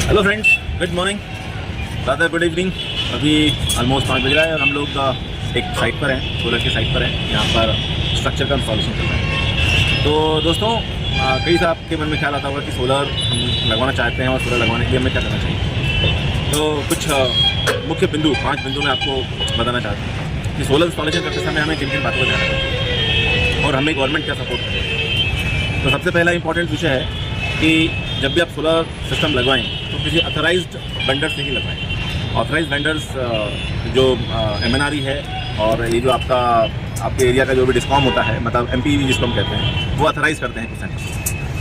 Hello friends, good morning, rather good evening. अभी almost 5 बज रहा है और हम लोग एक साइट पर हैं, सोलर की साइट पर हैं। यहाँ पर स्ट्रक्चर का इंस्टॉलेशन चल रहा है। तो दोस्तों, कई साहब आपके मन में ख्याल आता होगा कि सोलर हम लगवाना चाहते हैं और सोलर लगवाने के लिए हमें क्या करना चाहिए। तो कुछ मुख्य बिंदु, 5 बिंदु मैं आपको बताना चाहता हूँ कि सोलर इंस्टॉलेशन करते समय हमें किन किन बातों का ध्यान रखना चाहिए और हमें गवर्नमेंट क्या सपोर्ट करे। तो सबसे पहला इंपॉर्टेंट विषय है कि जब भी आप सोलर सिस्टम लगवाएं तो किसी अथोराइज्ड वेंडर से ही लगवाएं। ऑथराइज्ड वेंडर्स जो MNRE है और ये जो आपके एरिया का जो भी डिस्कॉम होता है, मतलब MPV जिसको हम कहते हैं, वो अथोराइज करते हैं परसेंट।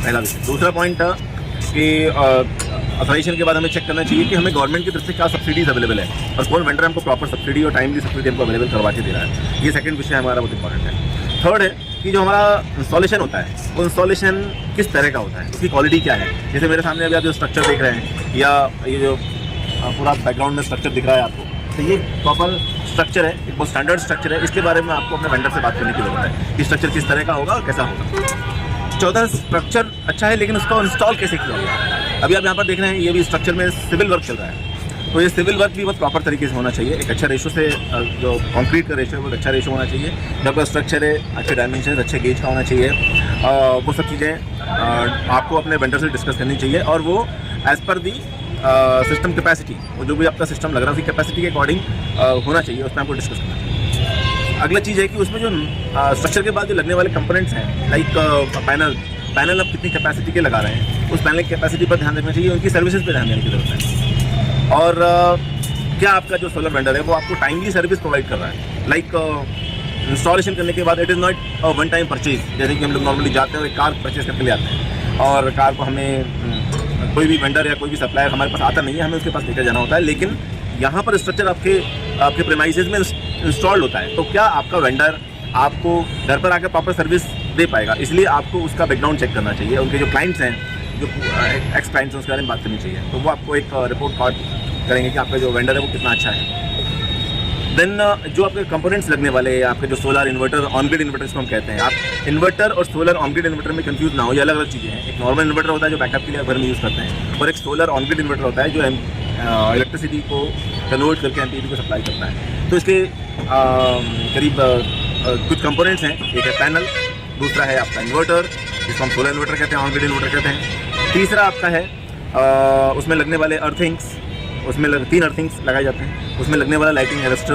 पहला विषय। दूसरा पॉइंट कि अथोराइजेशन के बाद हमें चेक करना चाहिए कि हमें गवर्नमेंट की तरफ से क्या सब्सिडीज अवेलेबल है और कौन वेंडर हमको प्रॉपर सब्सिडी और टाइमली सब्सिडी हमको अवेलेबल करवा के दे रहा है। ये सेकंड विषय हमारा बहुत इंपॉर्टेंट है। थर्ड है कि जो हमारा इंस्टॉलेशन होता है वो इंस्टॉलेशन किस तरह का होता है, उसकी क्वालिटी क्या है। जैसे मेरे सामने अभी आप जो स्ट्रक्चर देख रहे हैं या ये जो पूरा बैकग्राउंड में स्ट्रक्चर दिख रहा है आपको, तो ये प्रॉपर स्ट्रक्चर है, एक बहुत स्टैंडर्ड स्ट्रक्चर है। इसके बारे में आपको अपने वेंडर से बात करने की जरूरत है कि स्ट्रक्चर किस तरह का होगा और कैसा होगा। चौथा, स्ट्रक्चर अच्छा है लेकिन उसका इंस्टॉल कैसे किया जाए। अभी आप यहाँ पर देख रहे हैं, ये भी स्ट्रक्चर में सिविल वर्क चल रहा है, तो ये सिविल वर्क भी बहुत प्रॉपर तरीके से होना चाहिए। एक अच्छा रेशो से, जो कंक्रीट का रेशो है वो अच्छा रेशो होना चाहिए। जब आपका स्ट्रक्चर है, अच्छे डायमेंशन, अच्छे गेज का होना चाहिए। वो सब चीज़ें आपको अपने वेंडर से डिस्कस करनी चाहिए और वो as per the system capacity, वो जो भी आपका सिस्टम लग रहा है उसकी कैपेसिटी के अकॉर्डिंग होना चाहिए, उसमें आपको डिस्कस करना चाहिए। अगला चीज़ है कि उसमें जो स्ट्रक्चर के बाद जो लगने वाले कंपोनेंट्स हैं, लाइक पैनल आप कितनी कैपेसिटी के लगा रहे हैं, उस पैनल की कैपेसिटी पर ध्यान रखना चाहिए, उनकी सर्विसेज पर ध्यान देने की जरूरत है। और क्या आपका जो सोलर वेंडर है वो आपको टाइमली सर्विस प्रोवाइड कर रहा है। लाइक इंस्टॉलेशन करने के बाद it is not one time purchase, जैसे कि हम लोग नॉर्मली जाते हैं और एक कार परचेज करके ले आते हैं और कार को हमें कोई भी वेंडर या कोई भी सप्लायर हमारे पास आता नहीं है, हमें उसके पास लेकर जाना होता है। लेकिन यहाँ पर स्ट्रक्चर आपके प्रेमाइसेज में इंस्टॉल्ड होता है, तो क्या आपका वेंडर आपको घर पर आकर प्रॉपर सर्विस दे पाएगा। इसलिए आपको उसका बैकग्राउंड चेक करना चाहिए। उनके जो क्लाइंट्स हैं, जो एक्स क्लाइंट्स हैं, उसके बारे में बात करनी चाहिए। तो वो आपको एक रिपोर्ट कार्ड करेंगे कि आपका जो वेंडर है वो कितना अच्छा है। देन जो आपके कंपोनेंट्स लगने वाले हैं, आपके जो solar inverter, on grid inverter इसको हम कहते हैं। आप इन्वर्टर और सोलर ऑन ग्रिड इन्वर्टर में कंफ्यूज ना हो, ये अलग अलग चीज़ें हैं। एक नॉर्मल इन्वर्टर होता है जो बैकअप के लिए घर में यूज़ करते हैं, और एक सोलर ऑन ग्रिड इन्वर्टर होता है जो इलेक्ट्रिसिटी को कन्वर्ट करके MPV को सप्लाई करता है। तो इसके करीब कुछ कंपोनेंट्स हैं। एक है पैनल, दूसरा है आपका इन्वर्टर जिसको हम सोलर इन्वर्टर कहते हैं, ऑन ग्रिड इन्वर्टर कहते हैं। तीसरा आपका है उसमें लगने वाले अर्थिंग्स, उसमें 3 अर्थिंग्स लगाए जाते हैं। उसमें लगने वाला लाइटिंग अरेस्टर